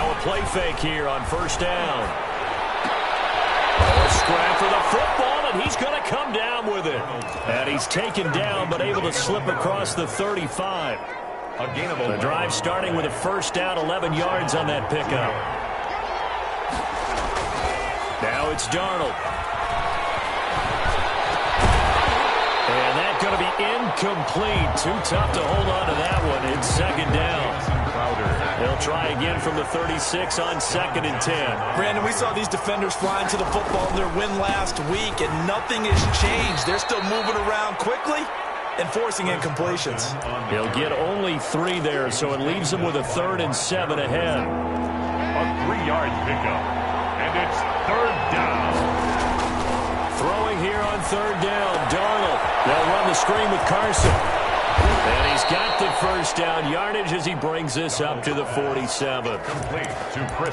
Now a play fake here on first down. A scrap for the football, and he's going to come down with it. And he's taken down, but able to slip across the 35. The drive starting with a first down, 11 yards on that pickup. Now it's Darnold. And that's going to be incomplete. Too tough to hold on to that one. It's second down. They'll try again from the 36 on second and 10. Brandon, we saw these defenders flying to the football in their win last week, and nothing has changed. They're still moving around quickly and forcing incompletions. He'll get only 3 there, so it leaves him with a 3rd and 7 ahead. A 3-yard pickup, and it's third down. Throwing here on third down, Darnold. They'll run the screen with Carson. And he's got the first down yardage as he brings this up to the 47.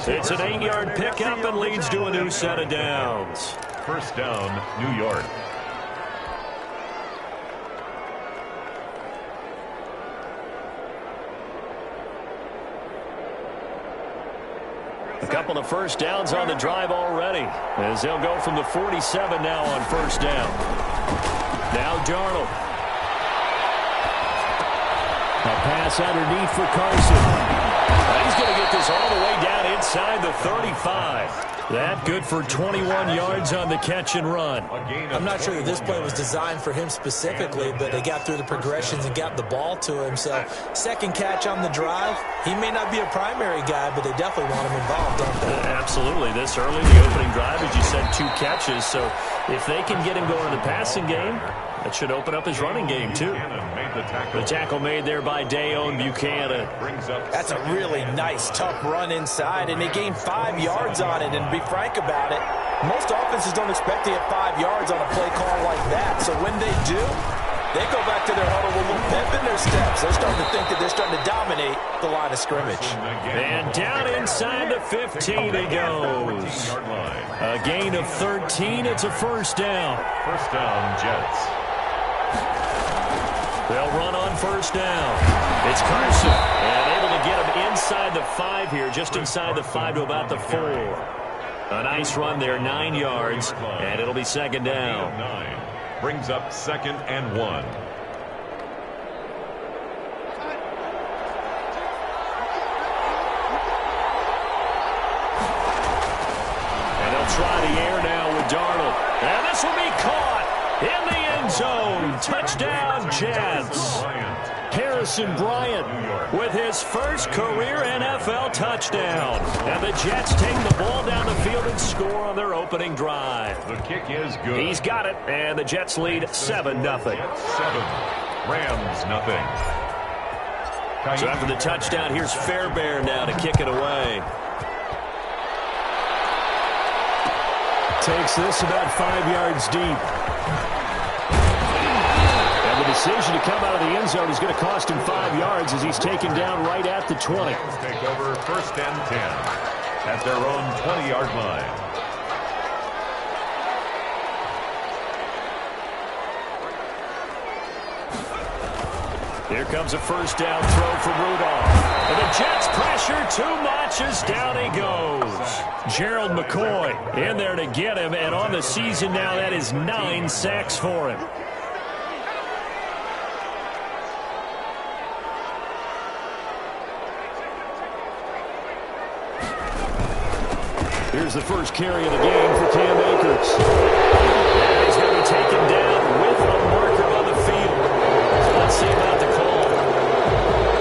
It's an 8-yard pickup and leads to a new set of downs. First down, New York. A couple of first downs on the drive already, as they'll go from the 47 now on first down. Now Darnold. A pass underneath for Carson. He's going to get this all the way down inside the 35. That good for 21 yards on the catch and run. I'm not sure that this play was designed for him specifically, but they got through the progressions and got the ball to him. So second catch on the drive. He may not be a primary guy, but they definitely want him involved, don't they? Absolutely. This early in the opening drive, as you said, 2 catches. So if they can get him going in the passing game, that should open up his running game, too. The tackle made there by Dayon Buchanan. That's a really nice, tough run inside, and they gained 5 yards on it. And to be frank about it, most offenses don't expect to get 5 yards on a play call like that. So when they do, they go back to their huddle with a little pep in their steps. They're starting to think that they're starting to dominate the line of scrimmage. And down inside the 15 he goes. A gain of 13. It's a first down. First down, Jets. They'll run on first down. It's Carson, and able to get him inside the 5 here, just inside the 5 to about the 4. A nice run there, 9 yards, and it'll be second down. 9 brings up second and 1. And they'll try the air now with Darnold. And this will be caught in the end zone. Touchdown, Jets. Harrison Bryant with his first career NFL touchdown. And the Jets take the ball down the field and score on their opening drive. The kick is good. He's got it, and the Jets lead 7-0. 7. Rams, nothing. So after the touchdown, here's Fairbairn now to kick it away. Takes this about 5 yards deep. And the decision to come out of the end zone is going to cost him 5 yards as he's taken down right at the 20. Take over first and 10 at their own 20-yard line. Here comes a first down throw from Rudolph. And the Jets pressure too much as down he goes. Gerald McCoy in there to get him, and on the season now that is 9 sacks for him. Here's the first carry of the game for Cam Akers. And he's going to be taken down with a marker on the field. Let's see about the call.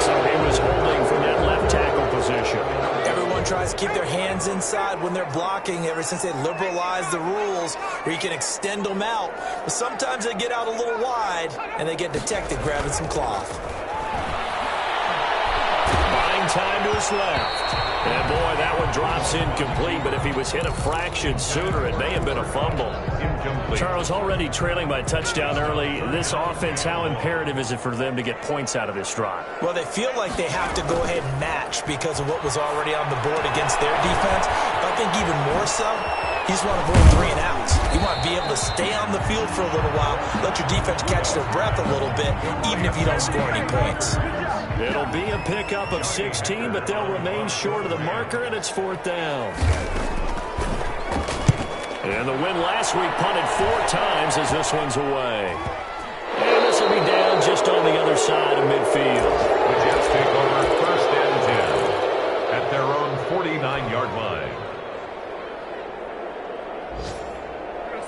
So he was holding from that left tackle position. Everyone tries to keep their hands inside when they're blocking ever since they liberalized the rules where you can extend them out. But sometimes they get out a little wide and they get detected grabbing some cloth. Buying time to his left. And boy, that one drops incomplete, but if he was hit a fraction sooner, it may have been a fumble. Incomplete. Charles, already trailing by a touchdown early. This offense, how imperative is it for them to get points out of this drive? Well, they feel like they have to go ahead and match because of what was already on the board against their defense. But I think even more so, You just want to avoid 3 and outs. You want to be able to stay on the field for a little while, let your defense catch their breath a little bit, even if you don't score any points. It'll be a pickup of 16, but they'll remain short of the marker, and it's 4th down. And the win last week punted 4 times as this one's away. And this will be down just on the other side of midfield. The Jets take over 1st and 10 at their own 49-yard line.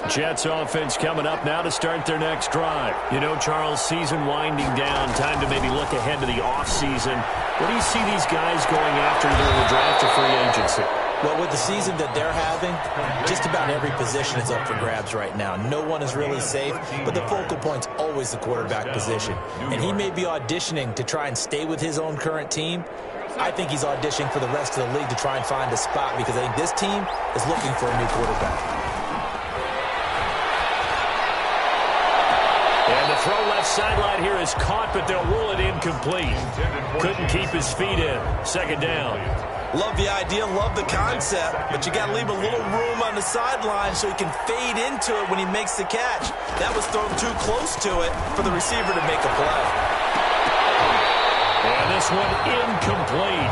Jets offense coming up now to start their next drive. You know, Charles, season winding down, time to maybe look ahead to the offseason. What do you see these guys going after during the draft or free agency? Well, with the season that they're having, just about every position is up for grabs right now. No one is really safe, but the focal point's always the quarterback position. And he may be auditioning to try and stay with his own current team. I think he's auditioning for the rest of the league to try and find a spot because I think this team is looking for a new quarterback. And the throw left sideline here is caught, but they'll rule it incomplete. Couldn't keep his feet in. 2nd down. Love the idea, love the concept, but you got to leave a little room on the sideline so he can fade into it when he makes the catch. That was thrown too close to it for the receiver to make a play. And this one incomplete.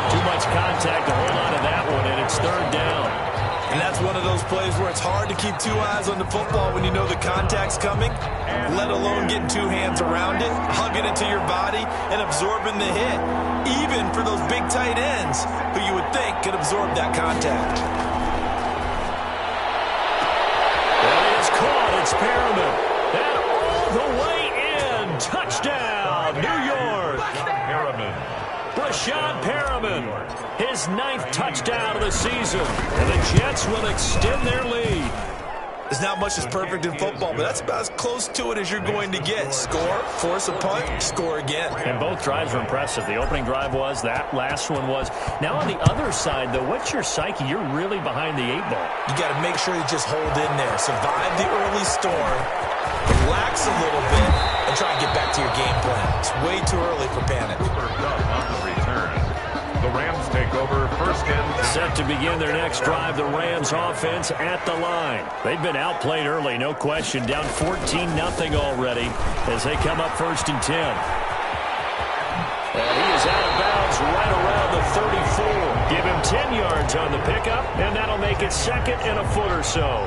Too much contact to hold on to that one, and it's 3rd down. And that's one of those plays where it's hard to keep 2 eyes on the football when you know the contact's coming, let alone getting 2 hands around it, hugging it to your body, and absorbing the hit, even for those big tight ends who you would think could absorb that contact. And it is caught. It's Perriman. And all the way in. Touchdown, New York. Brashad Perriman, his 9th touchdown of the season. And the Jets will extend their lead. There's not much that's perfect in football, but that's about as close to it as you're going to get. Score, force a punt, score again. And both drives were impressive. The opening drive was, that last one was. Now on the other side, though, what's your psyche? You're really behind the 8 ball. You got to make sure you just hold in there. Survive the early storm, relax a little bit, and try and get back to your game plan. It's way too early for panic. On the return. The Rams take over 1st and 10. Set to begin their next drive, the Rams offense at the line. They've been outplayed early, no question. Down 14-0 already as they come up 1st and 10. And he is out of bounds right around the 34. Give him 10 yards on the pickup, and that'll make it 2nd and a foot or so.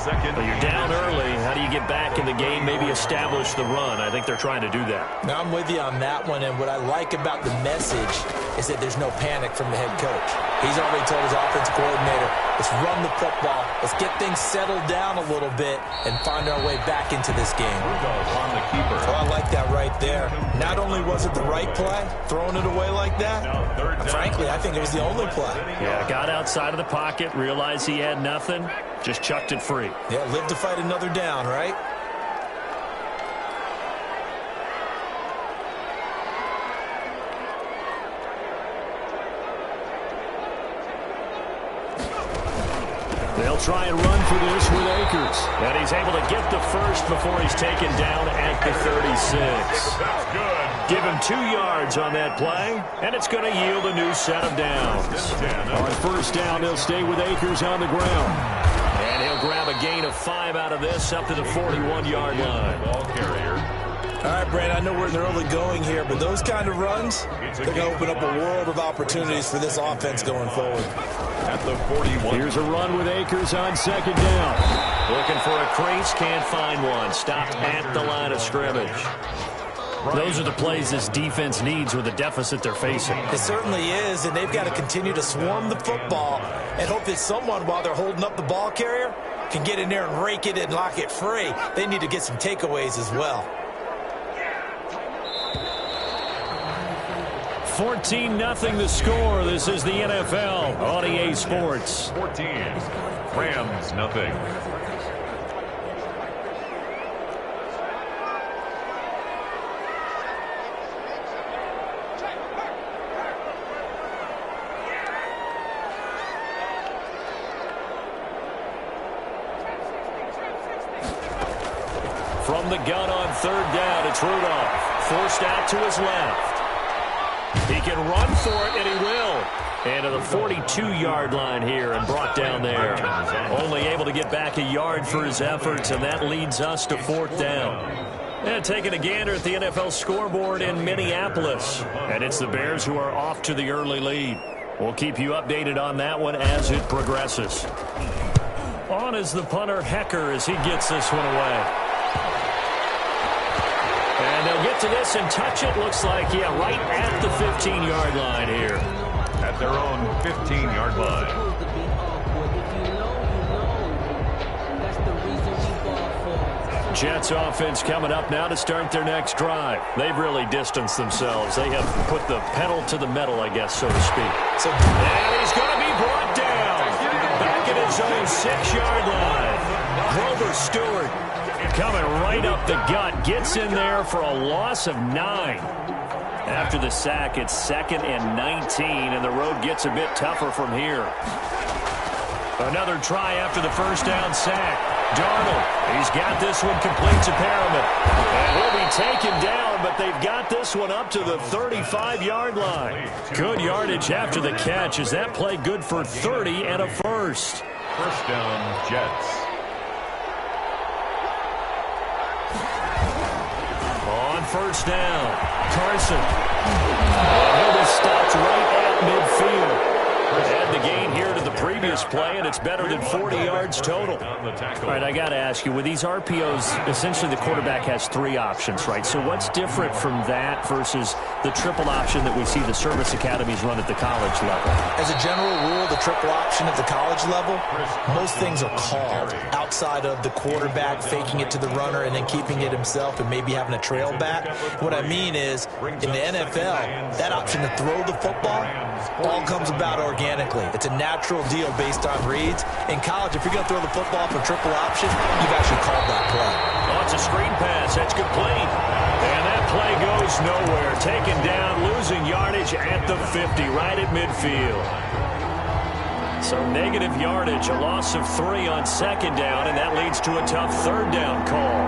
Well, you're down early. How do you get back in the game, maybe establish the run? I think they're trying to do that. Now, I'm with you on that one, and what I like about the message is that there's no panic from the head coach. He's already told his offensive coordinator, let's run the football, let's get things settled down a little bit, and find our way back into this game. On the keeper. So I like that right there. Not only was it the right play, throwing it away like that, frankly, I think it was the only play. Yeah, got outside of the pocket, realized he had nothing, just chucked it free. Yeah, live to fight another down, right? They'll try and run for this with Akers. And he's able to get the first before he's taken down at the 36. That's good. Give him 2 yards on that play, and it's going to yield a new set of downs. On 1st down, they'll stay with Akers on the ground. And he'll grab a gain of 5 out of this up to the 41-yard line. Ball carrier. All right, Brad, I know we're in the early going here, but those kind of runs, they're going to open up a world of opportunities for this offense going forward. At the 41. Here's a run with Akers on 2nd down. Looking for a crease, can't find one. Stopped at the line of scrimmage. Those are the plays this defense needs with the deficit they're facing. It certainly is, and they've got to continue to swarm the football and hope that someone, while they're holding up the ball carrier, can get in there and rake it and lock it free. They need to get some takeaways as well. 14-0 the score. This is the NFL on EA Sports. 14. Rams, nothing. From the gun on 3rd down, it's Rudolph. Forced out to his left. He can run for it, and he will. And to the 42-yard line here and brought down there. Only able to get back a yard for his efforts, and that leads us to 4th down. And taking a gander at the NFL scoreboard in Minneapolis. And it's the Bears who are off to the early lead. We'll keep you updated on that one as it progresses. On is the punter, Hecker, as he gets this one away. And they'll get to this and touch it. Looks like, yeah, right at the 15-yard line here. At their own 15-yard line. Jets offense coming up now to start their next drive. They've really distanced themselves. They have put the pedal to the metal, I guess, so to speak. And he's going to be brought down. Back at his own 6-yard line. Grover Stewart coming right up the gut. Gets in there for a loss of 9. After the sack, it's 2nd and 19, and the road gets a bit tougher from here. Another try after the first down sack. Darnold, he's got this one complete to Perriman. And he'll be taken down, but they've got this one up to the 35-yard line. Good yardage after the catch. Is that play good for 30 and a first? First down, Jets. On first down, Carson. He'll be stopped right at midfield. Add the gain here to the previous play, and it's better than 40 yards total. All right, I got to ask you, with these RPOs, essentially the quarterback has 3 options, right? So what's different from that versus the triple option that we see the service academies run at the college level? As a general rule, the triple option at the college level, most things are called outside of the quarterback faking it to the runner and then keeping it himself and maybe having a trail back. What I mean is, in the NFL, that option to throw the football all comes about organically. It's a natural deal based on reads. In college, if you're going to throw the football for triple option, you've actually called that play. Oh, it's a screen pass. That's complete. And that play goes nowhere. Taken down, losing yardage at the 50, right at midfield. So negative yardage, a loss of 3 on 2nd down, and that leads to a tough 3rd down call.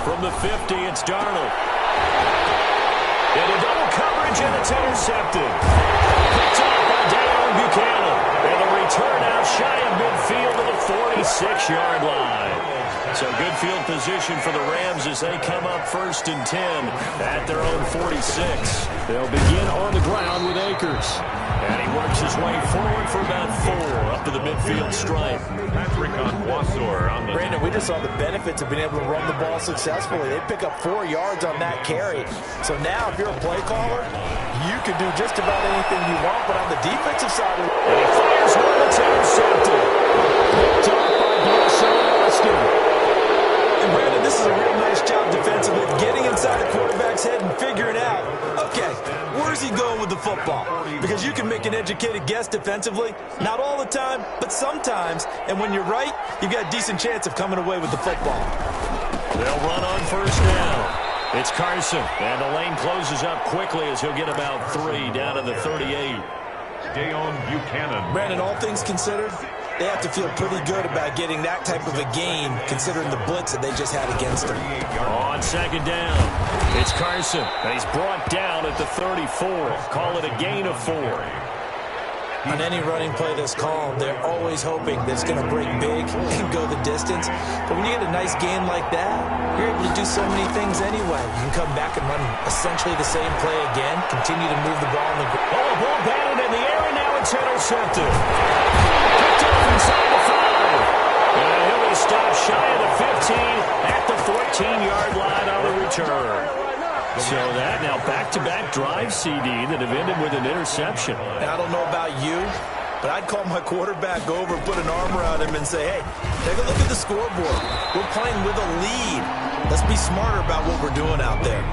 From the 50, it's Darnold. Into double coverage, and it's intercepted. Picked off by Deion Buchanan. And a return out shy of midfield to the 46-yard line. So good field position for the Rams as they come up 1st and 10 at their own 46. They'll begin on the ground with Akers. And he works his way forward for about 4 up to the midfield stripe. Patrick on Brandon, we just saw the benefits of being able to run the ball successfully. They pick up 4 yards on that carry. So now, if you're a play caller, you can do just about anything you want, but on the defensive side of it. And he fires one that's intercepted. Picked off by Bledsoe Austin. And Brandon, this is a real nice job defensively, getting inside the quarterback's head and figuring out, okay, where's he going with the football? Because you can make an educated guess defensively, not all the time, but sometimes. And when you're right, you've got a decent chance of coming away with the football. They'll run on first down. It's Carson, and the lane closes up quickly as he'll get about 3 down to the 38. Deion Buchanan. Brandon, all things considered, they have to feel pretty good about getting that type of a game, considering the blitz that they just had against them. On 2nd down, it's Carson, and he's brought down at the 34. Call it a gain of 4. On any running play that's called, they're always hoping that it's going to break big and go the distance. But when you get a nice gain like that, you're able to do so many things anyway. You can come back and run essentially the same play again, continue to move the ball in the ground. Oh, the ball batted in the air, and now it's intercepted. Picked up inside the 5. And he'll be stopped shy of the 15 at the 14-yard line on the return. So that now back-to-back drive CD that have ended with an interception. And I don't know about you, but I'd call my quarterback over, put an arm around him, and say, hey, take a look at the scoreboard. We're playing with a lead. Let's be smarter about what we're doing out there.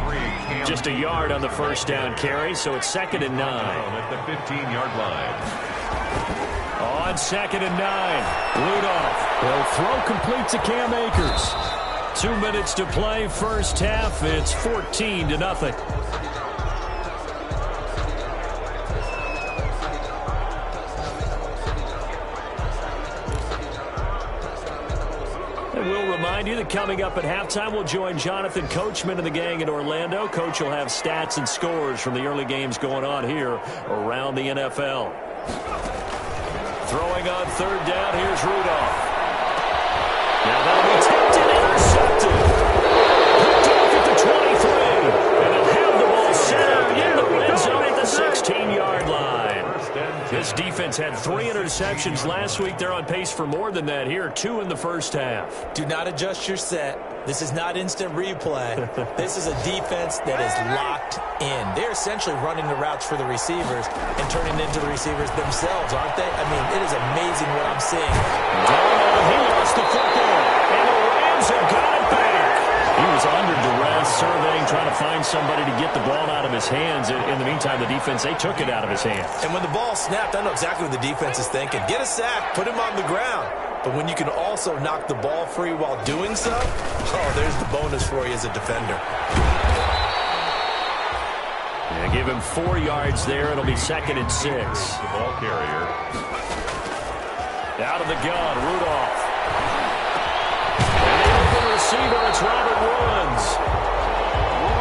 Just a yard on the first down carry, so it's 2nd and 9. At the 15-yard line. On 2nd and 9, Rudolph will throw complete to Cam Akers. 2 minutes to play, first half. It's 14-0. And we'll remind remind you that coming up at halftime, we'll join Jonathan Coachman and the gang in Orlando. Coach will have stats and scores from the early games going on here around the NFL. Throwing on third down, here's Rudolph. Now that'll be tipped and intercepted. Picked off at the 23. And they'll have the ball set up in the red zone at the 16-yard line. This defense had 3 interceptions last week. They're on pace for more than that here. 2 in the first half. Do not adjust your set. This is not instant replay. This is a defense that is locked in. They're essentially running the routes for the receivers and turning into the receivers themselves, aren't they? I mean, it is amazing what I'm seeing. He lost the football, and the Rams have got it back. He was under duress, surveying, trying to find somebody to get the ball out of his hands. In the meantime, the defense, they took it out of his hands. And when the ball snapped, I know exactly what the defense is thinking. Get a sack, put him on the ground. But when you can also knock the ball free while doing so, oh, there's the bonus for you as a defender. Yeah, give him 4 yards there. It'll be 2nd and 6. The ball carrier. Out of the gun, Rudolph. And the open receiver, it's Robert Woods.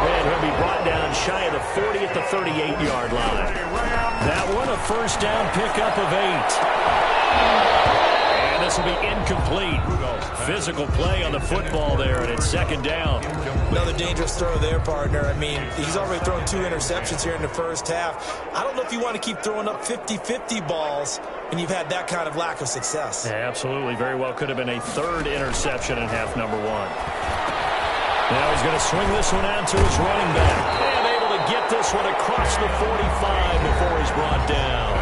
And he'll be brought down shy of the 40 at the 38-yard line. That one, a first down pickup of 8. This will be incomplete. Physical play on the football there, and it's 2nd down. Another dangerous throw there, partner. I mean, he's already thrown 2 interceptions here in the first half. I don't know if you want to keep throwing up 50-50 balls when you've had that kind of lack of success. Yeah, absolutely. Very well could have been a 3rd interception in half number 1. Now he's going to swing this one out to his running back. And able to get this one across the 45 before he's brought down.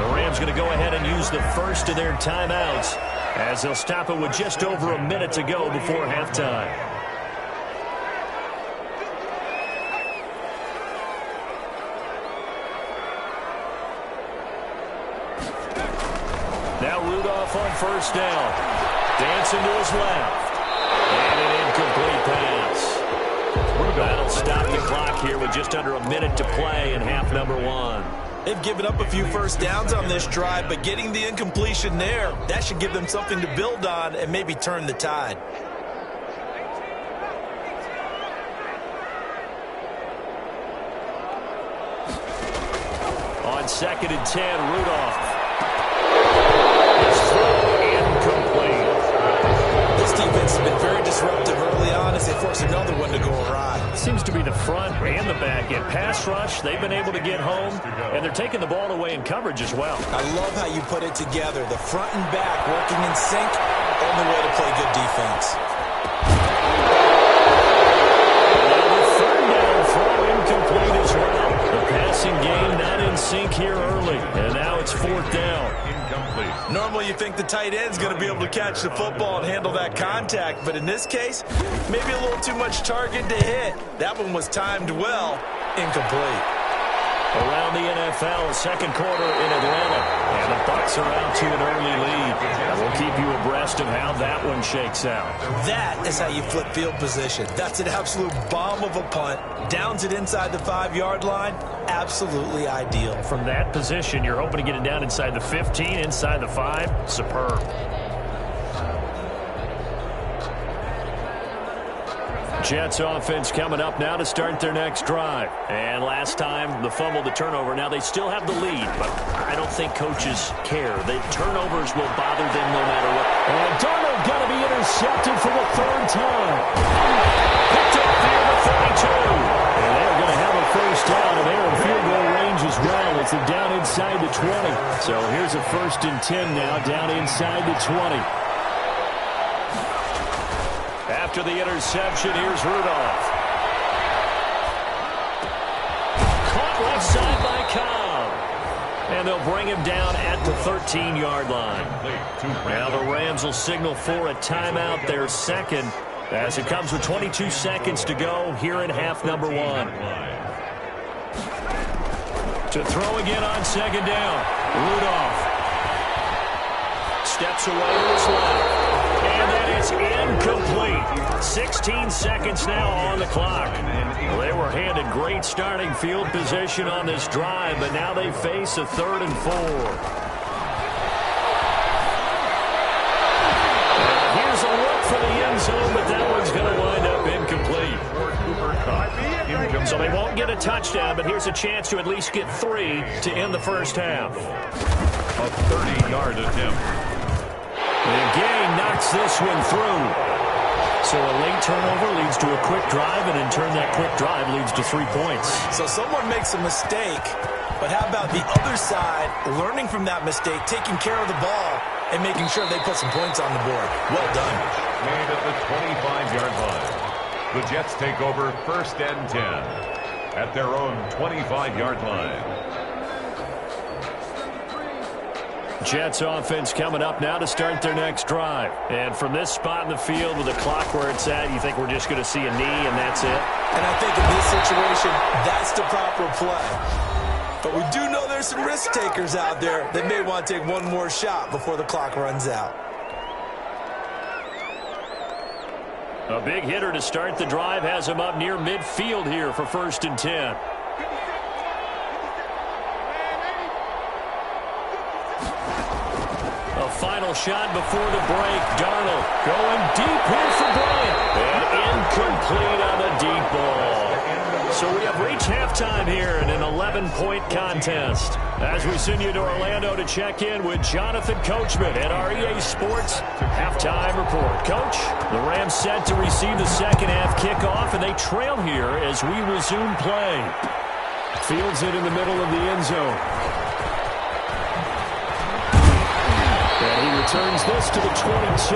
The Rams going to go ahead and use the first of their timeouts as they'll stop it with just over a minute to go before halftime. Now Rudolph on first down. Dancing to his left. And an incomplete pass. That'll stop the clock here with just under a minute to play in half number 1. They've given up a few first downs on this drive, but getting the incompletion there, that should give them something to build on and maybe turn the tide. On 2nd and 10, Rudolph. His throw incomplete. This defense has been very disruptive early on as they force another one to go awry. Seems to be the front and the back end. Pass rush, they've been able to get home, and they're taking the ball away in coverage as well. I love how you put it together. The front and back working in sync, only way to play good defense. Another 3rd down throw incomplete as well. The passing game not in sync here early, and now it's 4th down. Incomplete. Normally you think the tight end's going to be able to catch the football and handle that contact, but in this case, maybe a little too much target to hit. That one was timed well. Incomplete. Around the NFL, 2nd quarter in Atlanta, and the Bucs are out to an early lead. And we'll keep you abreast of how that one shakes out. That is how you flip field position. That's an absolute bomb of a punt. Downs it inside the 5-yard line. Absolutely ideal. From that position, you're hoping to get it down inside the 15, inside the 5. Superb. Jets offense coming up now to start their next drive. And last time, the fumble, the turnover. Now they still have the lead, but I don't think coaches care. The turnovers will bother them no matter what. And Darnold going to be intercepted for the 3rd time. Picked up near the 32. And they're going to have a first down, and they're in field goal range as well. It's a down inside the 20. So here's a 1st and 10 now, down inside the 20. After the interception, here's Rudolph. Caught left side by Cobb. And they'll bring him down at the 13-yard line. Now the Rams will signal for a timeout, their 2nd, as it comes with 22 seconds to go here in half number 1. To throw again on 2nd down. Rudolph steps away to his left. And that is incomplete. 16 seconds now on the clock. Well, they were handed great starting field position on this drive, but now they face a 3rd and 4. Here's a look for the end zone, but that one's going to wind up incomplete. So they won't get a touchdown, but here's a chance to at least get 3 to end the first half. A 30-yard attempt. And Gay knocks this one through. So a late turnover leads to a quick drive, and in turn that quick drive leads to 3 points. So someone makes a mistake, but how about the other side learning from that mistake, taking care of the ball, and making sure they put some points on the board? Well done. Made at the 25-yard line. The Jets take over 1st and 10 at their own 25-yard line. Jets offense coming up now to start their next drive. And from this spot in the field with the clock where it's at, you think we're just going to see a knee and that's it? And I think in this situation, that's the proper play. But we do know there's some risk takers out there that may want to take one more shot before the clock runs out. A big hitter to start the drive has him up near midfield here for 1st and 10. A final shot before the break. Darnold going deep here for Bryant. And incomplete on the deep ball. So we have reached halftime here in an 11-point contest. As we send you to Orlando to check in with Jonathan Coachman at our EA Sports Halftime Report. Coach, the Rams set to receive the second half kickoff, and they trail here as we resume play. Fields it in the middle of the end zone. And he returns this to the 22.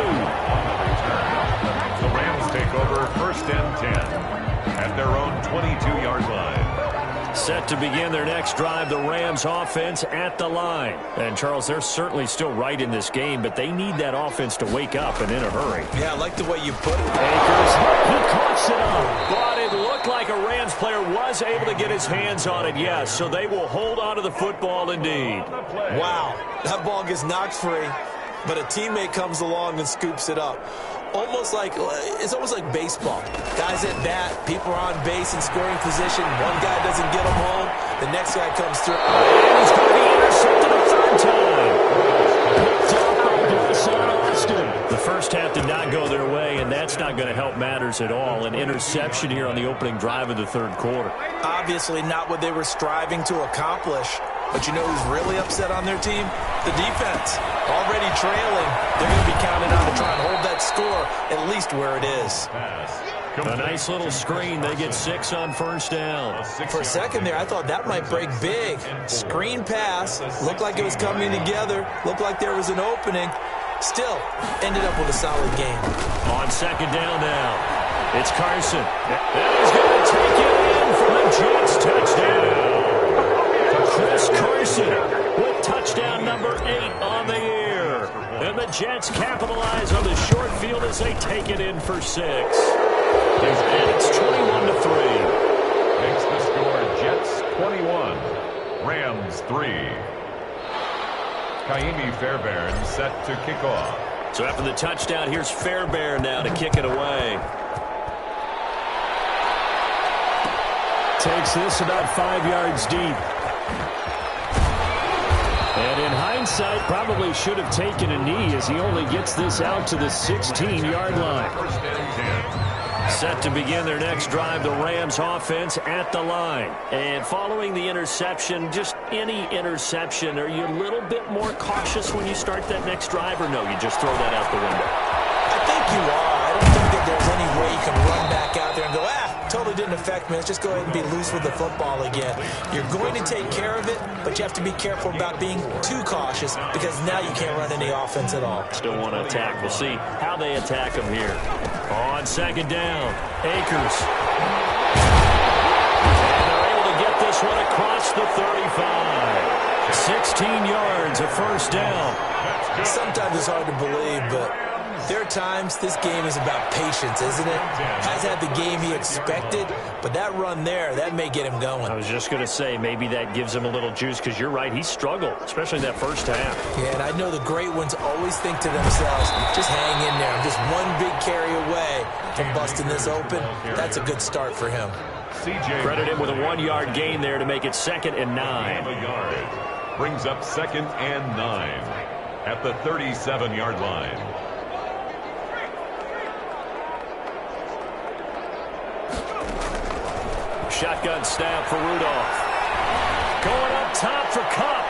The Rams take over 1st and 10 at their own 22-yard line. Set to begin their next drive, the Rams offense at the line. And, Charles, they're certainly still right in this game, but they need that offense to wake up and in a hurry. Yeah, I like the way you put it. Akers, he coughs it up. But it looked like a Rams player was able to get his hands on it, yes. So they will hold on to the football indeed. Wow, that ball gets knocked free, but a teammate comes along and scoops it up. It's almost like baseball. Guys at bat, people are on base in scoring position. One guy doesn't get them home. The next guy comes through. And he's going to be intercepted a 3rd time. The first half did not go their way, and that's not going to help matters at all. An interception here on the opening drive of the 3rd quarter. Obviously not what they were striving to accomplish. But you know who's really upset on their team? The defense. Already trailing. They're going to be counted on to try and hold that score at least where it is. A nice little screen. They get 6 on 1st down. For a second there, I thought that might break big. Screen pass. Looked like it was coming together. Looked like there was an opening. Still, ended up with a solid game. On 2nd down now, it's Carson. And he's going to take it in for the Jets touchdown. Chris Carson with touchdown number 8 on the year. And the Jets capitalize on the short field as they take it in for 6. And it's 21-3. Makes the score Jets 21, Rams 3. Kaimi Fairbairn set to kick off. So after the touchdown, here's Fairbairn now to kick it away. Takes this about 5 yards deep. And in hindsight, probably should have taken a knee as he only gets this out to the 16-yard line. 1st and 10. Set to begin their next drive, the Rams offense at the line. And following the interception, just any interception, are you a little bit more cautious when you start that next drive, or no, you just throw that out the window? I think you are. I don't think that there's any way you can run back out there and go, totally didn't affect me. Let's just go ahead and be loose with the football again. You're going to take care of it, but you have to be careful about being too cautious because now you can't run any offense at all. Still want to attack. We'll see how they attack them here. On 2nd down, Akers. And they're able to get this one across the 35. 16 yards, a 1st down. Sometimes it's hard to believe, but there are times this game is about patience, isn't it? Has had the game he expected, but that run there, that may get him going. I was just going to say, maybe that gives him a little juice, because you're right, he struggled, especially that 1st half. Yeah, and I know the great ones always think to themselves, just hang in there. I'm just one big carry away from busting this open. That's a good start for him. Credit him with a 1-yard gain there to make it 2nd and 9. Brings up 2nd and 9 at the 37-yard line. shotgun snap for Rudolph. Going up top for Cup.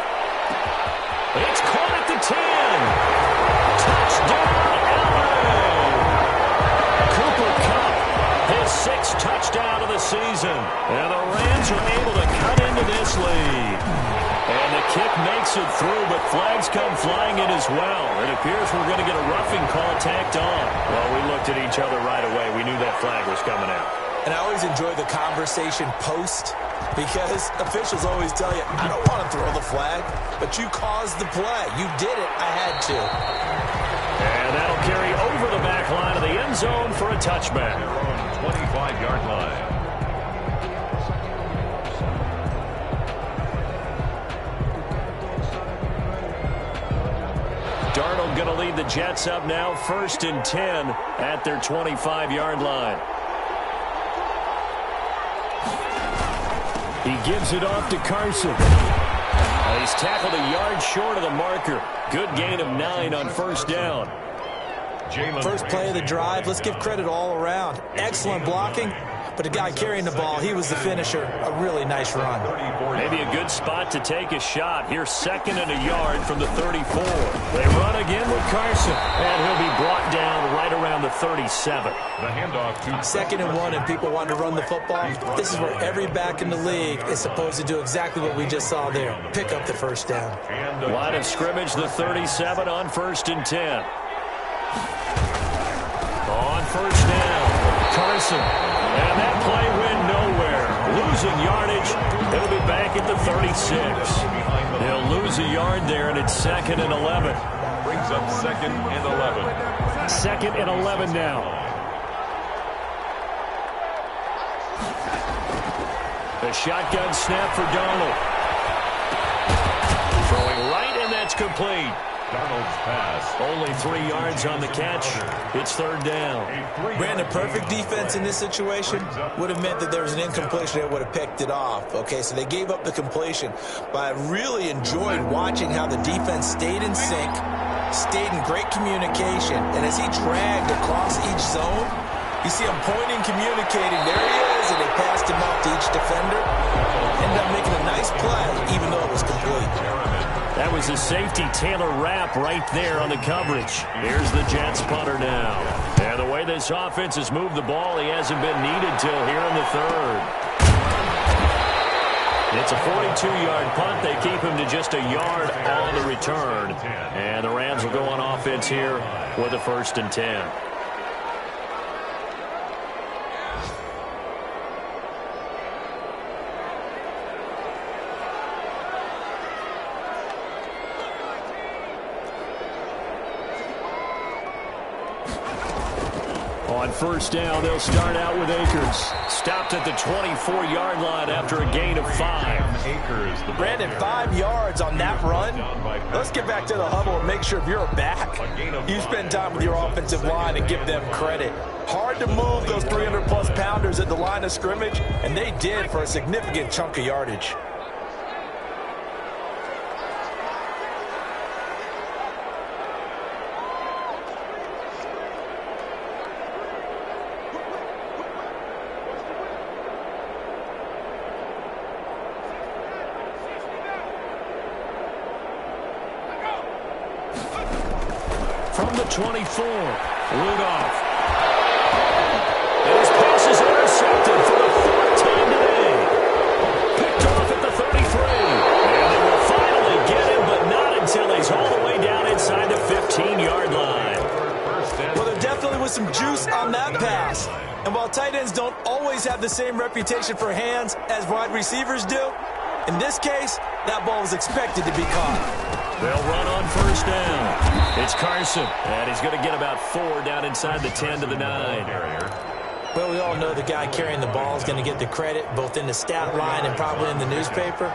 It's caught at the 10. Touchdown, LA. Cooper Cup, his 6th touchdown of the season. And the Rams are able to cut into this lead. And the kick makes it through, but flags come flying in as well. It appears we're going to get a roughing call tacked on. Well, we looked at each other right away. We knew that flag was coming out. And I always enjoy the conversation post, because officials always tell you, I don't want to throw the flag, but you caused the play. You did it. I had to. And that'll carry over the back line of the end zone for a touchback. 25-yard line. Darnold going to lead the Jets up now, 1st and 10 at their 25-yard line. He gives it off to Carson. He's tackled a yard short of the marker. Good gain of 9 on 1st down. First play of the drive, let's give credit all around. Excellent blocking, but the guy carrying the ball, he was the finisher. A really nice run. Maybe a good spot to take a shot. Here's 2nd and a yard from the 34. They run again with Carson, and he'll be brought down right around the 37. The handoff to 2nd and 1, and people want to run the football. This is where every back in the league is supposed to do exactly what we just saw there. Pick up the 1st down. Line of scrimmage, the 37 on 1st and 10. On 1st down, Carson. And that play went nowhere. Losing yardage. It'll be back at the 36. They'll lose a yard there, and it's 2nd and 11. brings up 2nd and 11. 2nd and 11 now. The shotgun snap for Darnold. Throwing right, and that's complete. Darnold's pass. Only 3 yards on the catch. It's 3rd down. Brandon, perfect defense in this situation would have meant that there was an incompletion that would have picked it off. Okay, so they gave up the completion. But I really enjoyed watching how the defense stayed in sync, stayed in great communication. And as he dragged across each zone, you see him pointing, communicating. There he is, and they passed him off to each defender. Ended up making a nice play, even though it was complete. That was a safety Taylor Rapp right there on the coverage. Here's the Jets punter now. And the way this offense has moved the ball, he hasn't been needed till here in the 3rd. It's a 42-yard punt. They keep him to just a yard on the return. And the Rams will go on offense here with a 1st and 10. On 1st down, they'll start out with Akers. Stopped at the 24-yard line after a gain of 5. Akers, Brandon, 5 yards on that run. Let's get back to the huddle and make sure if you're back, you spend time with your offensive line and give them credit. Hard to move those 300-plus pounders at the line of scrimmage, and they did for a significant chunk of yardage. From the 24, Rudolph. And his pass is intercepted for the 4th time today. Picked off at the 33. And they will finally get him, but not until he's all the way down inside the 15-yard line. Well, there definitely was some juice on that pass. And while tight ends don't always have the same reputation for hands as wide receivers do, in this case, that ball was expected to be caught. They'll run on 1st down. It's Carson, and he's going to get about 4 down inside the 10 to the 9. Well, we all know the guy carrying the ball is going to get the credit, both in the stat line and probably in the newspaper.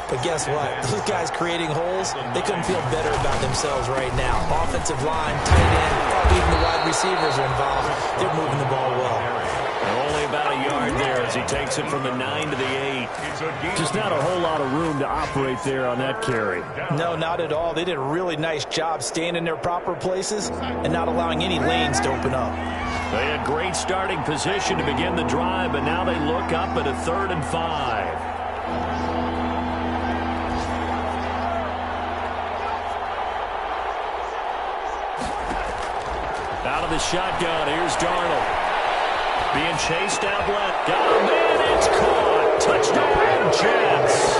But guess what? Those guys creating holes, they couldn't feel better about themselves right now. Offensive line, tight end, probably even the wide receivers are involved. They're moving the ball well. Only about a yard there as he takes it from the 9 to the 8. Just not a whole lot of room to operate there on that carry. No, not at all. They did a really nice job staying in their proper places and not allowing any lanes to open up. They had great starting position to begin the drive, but now they look up at a 3rd and 5. Out of the shotgun, here's Darnold. Being chased out left. Got him, and it's caught. Touchdown, Jets.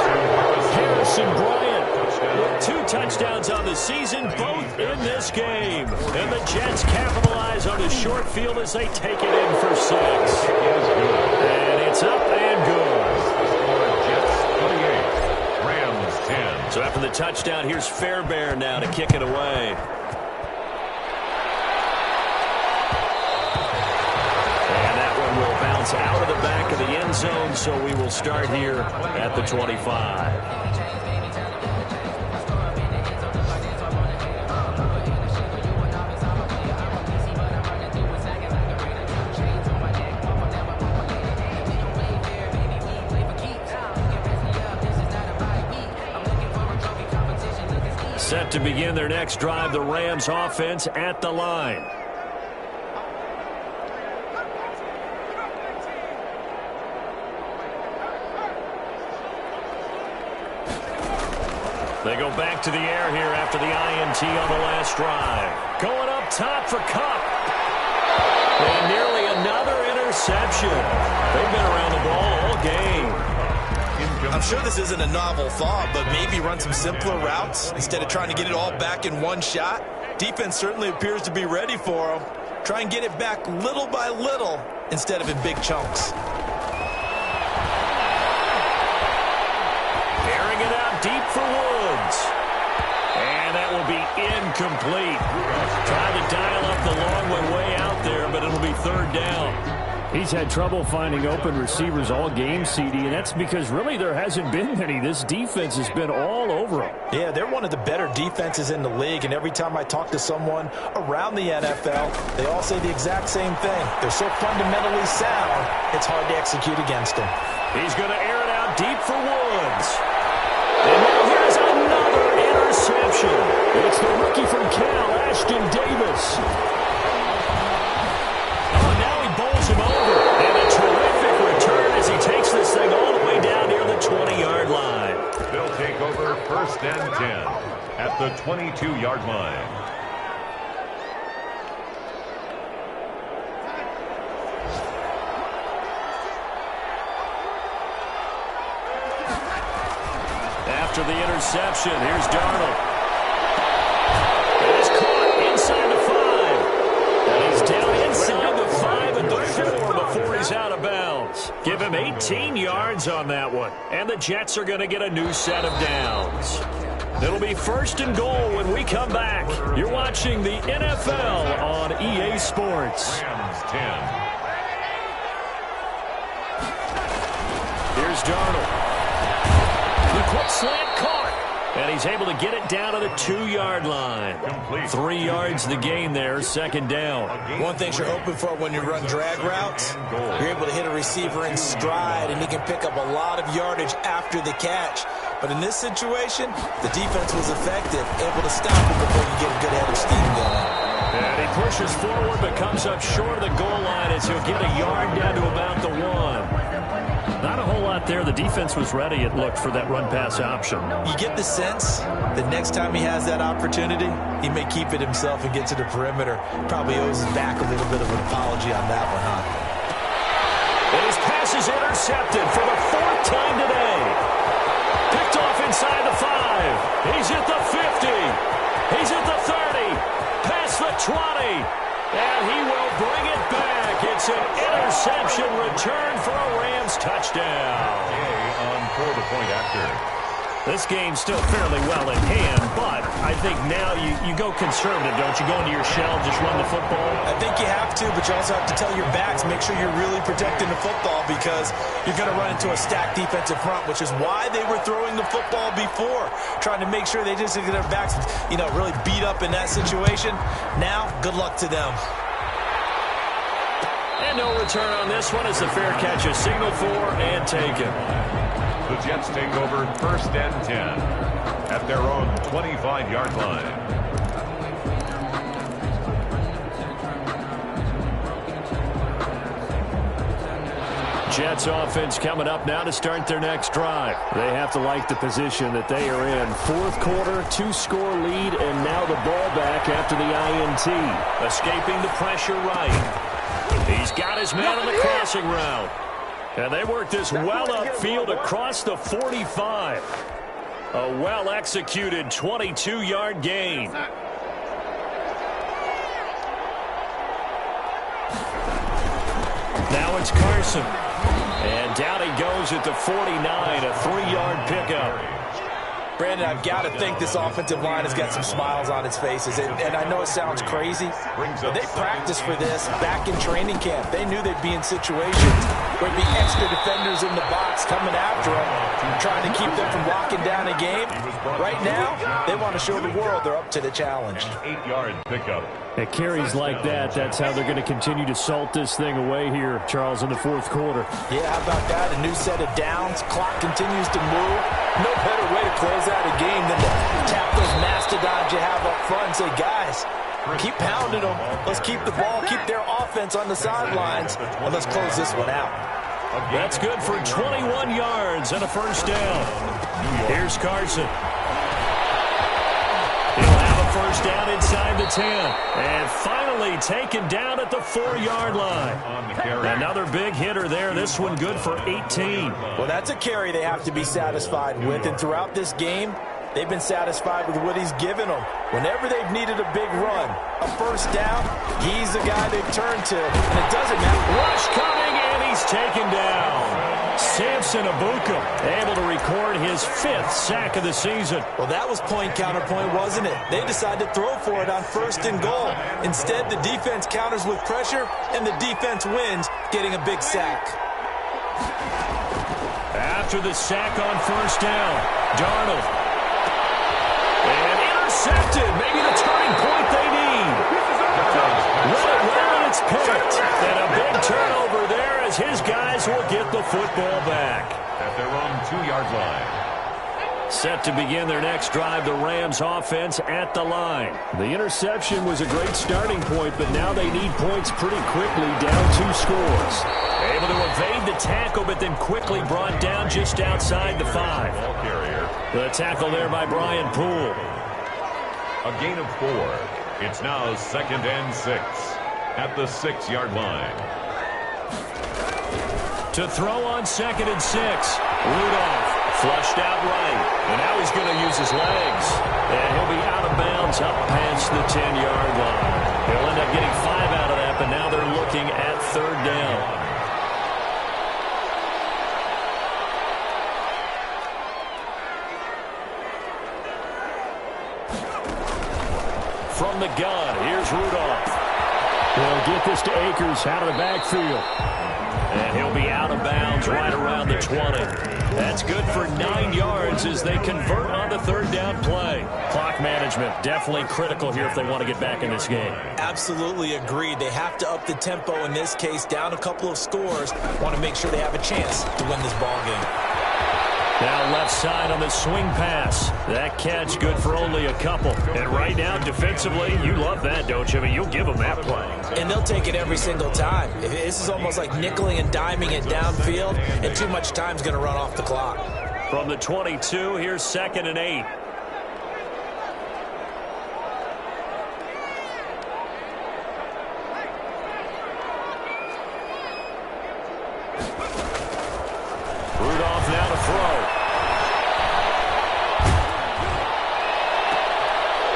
Harrison Bryant with 2 touchdowns on the season, both in this game. And the Jets capitalize on the short field as they take it in for 6. And it's up and good. Jets 28, Rams 10. So after the touchdown, here's Fairbairn now to kick it away. Out of the back of the end zone, so we will start here at the 25. Set to begin their next drive, the Rams offense at the line. They go back to the air here after the INT on the last drive. Going up top for Kupp. And nearly another interception. They've been around the ball all game. I'm sure this isn't a novel thought, but maybe run some simpler routes instead of trying to get it all back in one shot. Defense certainly appears to be ready for them. Try and get it back little by little instead of in big chunks. Airing it out deep for Woods. And that will be incomplete. Trying to dial up the long one way out there, but it'll be 3rd down. He's had trouble finding open receivers all game, CD, and that's because really there hasn't been many. This defense has been all over him. Yeah, they're one of the better defenses in the league, and every time I talk to someone around the NFL, they all say the exact same thing. They're so fundamentally sound, it's hard to execute against them. He's going to air it out deep for Woods. And now here's another interception. It's the rookie from Cal, Ashton Davis. Him over, and a terrific return as he takes this thing all the way down near the 20-yard line. They'll take over 1st and 10 at the 22-yard line. After the interception, here's Darnold. It is caught inside the 5. And he's down inside the 5 at the 4 before he's out of bounds. Give him 18 yards on that one. And the Jets are going to get a new set of downs. It'll be 1st and goal when we come back. You're watching the NFL on EA Sports. Rams 10. Here's Darnold. The quick slant caught. And he's able to get it down to the 2-yard line. 3 yards the gain there, 2nd down. One thing you're hoping for when you run drag routes, you're able to hit a receiver in stride, and he can pick up a lot of yardage after the catch. But in this situation, the defense was effective, able to stop him before you get a good head of steam going. And he pushes forward but comes up short of the goal line as he'll get a yard down to about the 1. Not a whole lot there. The defense was ready, it looked, for that run-pass option. You get the sense that next time he has that opportunity, he may keep it himself and get to the perimeter. Probably owes his back a little bit of an apology on that one, huh? And his pass is intercepted for the 4th time today. Picked off inside the 5. He's at the 50. He's at the 30. Past the 20. And he will bring it back. It's an interception return for a Rams touchdown. For the point after. This game's still fairly well in hand, but I think now you go conservative, don't you? Go into your shell, just run the football. I think you have to, but you also have to tell your backs, make sure you're really protecting the football because you're going to run into a stacked defensive front, which is why they were throwing the football before, trying to make sure they just get their backs, really beat up in that situation. Now, good luck to them. And no return on this one as the fair catch is signaled for and taken. The Jets take over 1st and 10 at their own 25-yard line. Jets offense coming up now to start their next drive. They have to like the position that they are in. Fourth quarter, 2-score lead, and now the ball back after the INT. Escaping the pressure right. He's got his man on the crossing route. And they work this well upfield across the 45. A well-executed 22-yard gain. Now it's Carson. And down he goes at the 49, a 3-yard pickup. Brandon, I've got to think this offensive line has got some smiles on its faces. And I know it sounds crazy, but they practiced for this back in training camp. They knew they'd be in situations where there'd be extra defenders in the box coming after them, trying to keep them from locking down a game. Right now, they want to show the world they're up to the challenge. 8-yard pickup. At carries like that, that's how they're going to continue to salt this thing away here, Charles, in the fourth quarter. Yeah, how about that? A new set of downs. Clock continues to move. No better way to close out a game than to tap those mastodons you have up front and say, guys, keep pounding them. Let's keep the ball, keep their offense on the sidelines, and let's close this one out. That's good for 21 yards and a first down. Here's Carson. He'll have a first down inside the 10. And finally taken down at the 4-yard line. Another big hitter there. This one good for 18. Well, that's a carry they have to be satisfied with. And throughout this game, they've been satisfied with what he's given them. Whenever they've needed a big run, a first down, he's the guy they've turned to. And it doesn't matter. Rush coming, and he's taken down. Samson Abuka able to record his 5th sack of the season. Well, that was point counterpoint, wasn't it? They decided to throw for it on 1st and goal. Instead, the defense counters with pressure, and the defense wins, getting a big sack. After the sack on first down, Darnold. And intercepted. Maybe the turning point they need. Run it well, and it's picked. And a big turnover there as his guys will get the football back. At their own 2-yard line. Set to begin their next drive, the Rams offense at the line. The interception was a great starting point, but now they need points pretty quickly, down 2 scores. Able to evade the tackle, but then quickly brought down just outside the 5. Ball carrier. The tackle there by Brian Poole. A gain of 4. It's now 2nd and 6 at the 6-yard line. To throw on 2nd and 6. Rudolph flushed out right. And now he's going to use his legs. And he'll be out of bounds up past the 10-yard line. He'll end up getting 5 out of that, but now they're looking at 3rd down. From the gun, here's Rudolph. They'll get this to Akers out of the backfield. And he'll be out of bounds right around the 20. That's good for 9 yards as they convert on the 3rd down play. Clock management definitely critical here if they want to get back in this game. Absolutely agreed. They have to up the tempo in this case, down a couple of scores. Want to make sure they have a chance to win this ball game. Now left side on the swing pass. That catch good for only a couple. And right now, defensively, you love that, don't you? I mean, you'll give them that play. And they'll take it every single time. This is almost like nickeling and diming it downfield, and too much time's going to run off the clock. From the 22, here's 2nd and 8. Rudolph now to throw.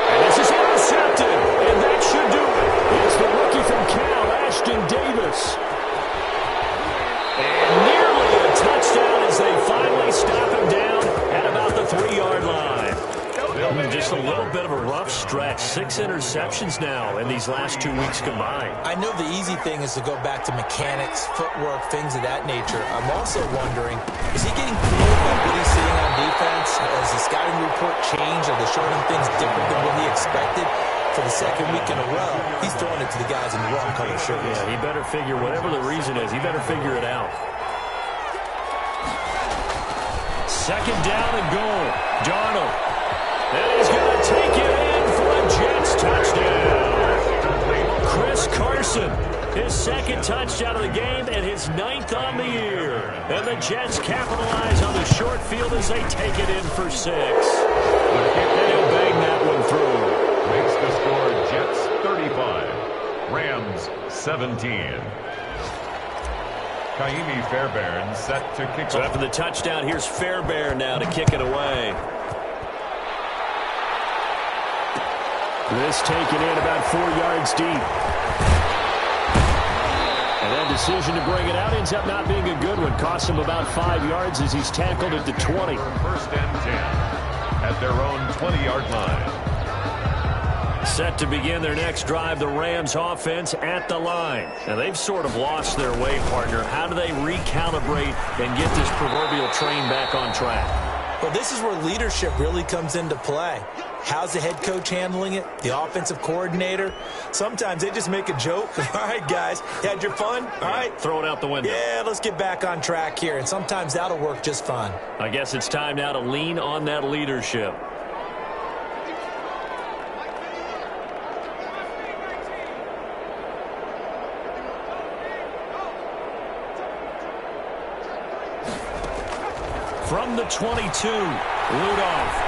And this is intercepted. And that should do it. It's the rookie from Cal, Ashton Davis. And nearly a touchdown as they finally stop him down at about the 3-yard line. Just a little bit of a rough stretch. 6 interceptions now in these last 2 weeks combined. I know the easy thing is to go back to mechanics, footwork, things of that nature. I'm also wondering, is he getting fooled by what he's seeing on defense? Has the scouting report changed? Are they showing him things different than what he expected? For the 2nd week in a row, he's throwing it to the guys in the wrong color shirts. Yeah, he better figure, whatever the reason is, he better figure it out. 2nd down and goal. Darnold. And he's going to take it in for a Jets touchdown. Chris Carson His second touchdown of the game and his 9th on the year. And the Jets capitalize on the short field as they take it in for 6. And he'll bang that one through. Makes the score Jets 35, Rams 17. Kaimi Fairbairn set to kick So off. after the touchdown, here's Fairbairn now to kick it away. This taken in about 4 yards deep. And that decision to bring it out ends up not being a good one. Costs him about 5 yards as he's tackled at the 20. First and 10 at their own 20-yard line. Set to begin their next drive, the Rams offense at the line. Now, they've sort of lost their way, partner. How do they recalibrate and get this proverbial train back on track? Well, this is where leadership really comes into play. How's the head coach handling it? The offensive coordinator? Sometimes they just make a joke. All right, guys, you had your fun? All right. Throw it out the window. Yeah, let's get back on track here. And sometimes that'll work just fine. I guess it's time now to lean on that leadership. From the 22, Rudolph.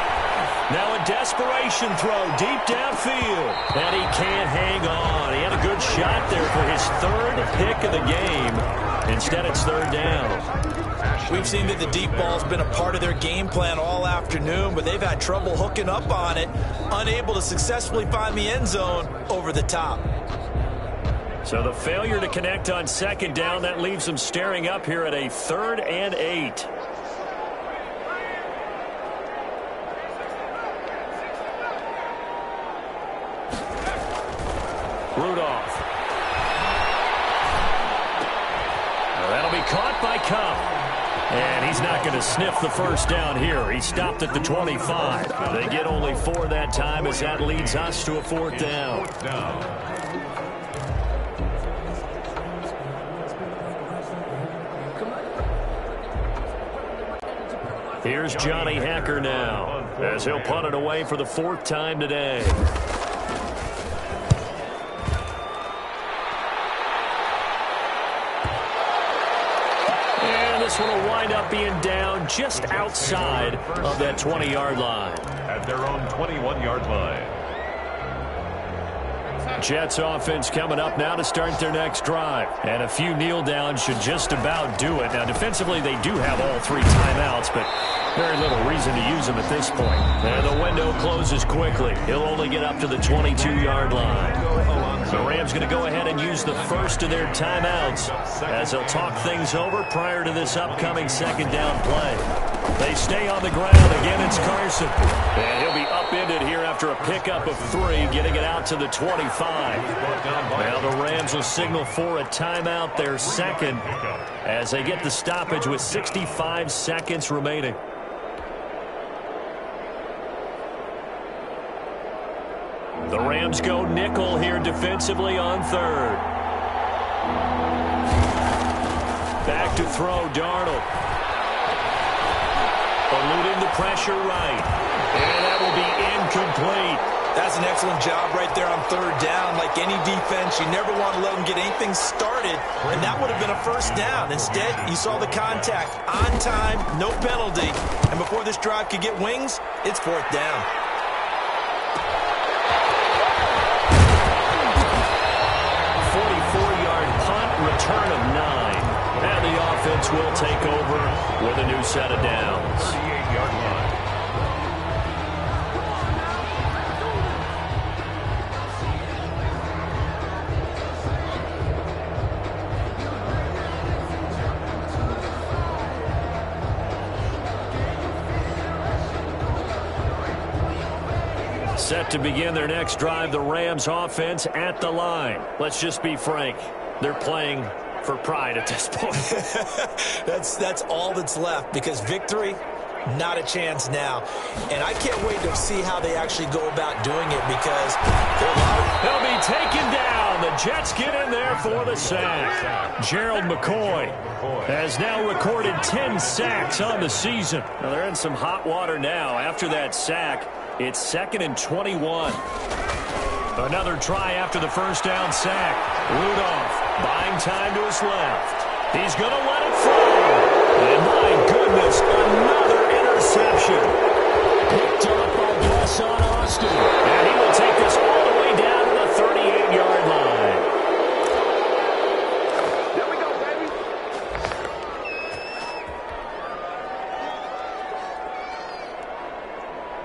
Now a desperation throw deep downfield. And he can't hang on. He had a good shot there for his 3rd pick of the game. Instead, it's 3rd down. We've seen that the deep ball's been a part of their game plan all afternoon, but they've had trouble hooking up on it, unable to successfully find the end zone over the top. So the failure to connect on 2nd down, that leaves them staring up here at a 3rd and 8. Rudolph. That'll be caught by Cup. And he's not going to sniff the first down here. He stopped at the 25. They get only 4 that time as that leads us to a 4th down. Here's Johnny Hacker now as he'll punt it away for the 4th time today. This one will wind up being down just outside of that 20-yard line. At their own 21-yard line. Jets offense coming up now to start their next drive. And a few kneel downs should just about do it. Now, defensively, they do have all 3 timeouts, but very little reason to use them at this point. And the window closes quickly. He'll only get up to the 22-yard line. The Rams going to go ahead and use the first of their timeouts as they'll talk things over prior to this upcoming 2nd down play. They stay on the ground. Again, it's Carson. And he'll be upended here after a pickup of 3, getting it out to the 25. Now the Rams will signal for a timeout, their 2nd, as they get the stoppage with 65 seconds remaining. The Rams go nickel here defensively on 3rd. Back to throw, Darnold. Eluding the pressure right. And that will be incomplete. That's an excellent job right there on 3rd down. Like any defense, you never want to let them get anything started, and that would have been a 1st down. Instead, you saw the contact on time, no penalty, and before this drive could get wings, it's 4th down. Return of 9. And the offense will take over with a new set of downs. 38-yard line. Set to begin their next drive, the Rams offense at the line. Let's just be frank. They're playing for pride at this point. That's all that's left, because victory, not a chance now. And I can't wait to see how they actually go about doing it, because they'll be taken down. The Jets get in there for the sack. Gerald McCoy has now recorded 10 sacks on the season. Now they're in some hot water now. After that sack, it's 2nd and 21. Another try after the first down sack. Rudolph Buying time to his left. He's going to let it fly. And my goodness, another interception. Picked up by Deshaun Austin. And he will take this all the way down to the 38-yard line. There we go, baby.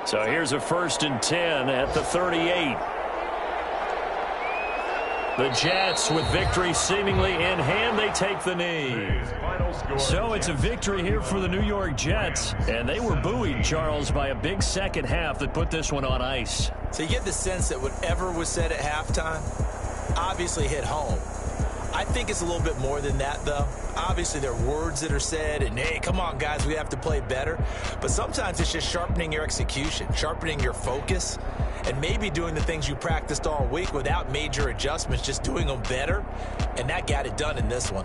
So here's a 1st and 10 at the 38. The Jets, with victory seemingly in hand, they take the knee. So it's a victory here for the New York Jets, and they were buoyed, Charles, by a big second half that put this one on ice. So you get the sense that whatever was said at halftime obviously hit home. I think it's a little bit more than that, though. Obviously, there are words that are said, and, hey, come on, guys, we have to play better. But sometimes it's just sharpening your execution, sharpening your focus, and maybe doing the things you practiced all week without major adjustments, just doing them better. And that got it done in this one.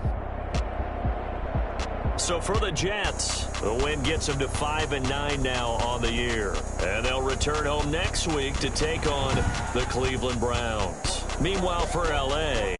So for the Jets, the win gets them to 5-9 now on the year. And they'll return home next week to take on the Cleveland Browns. Meanwhile, for L.A.,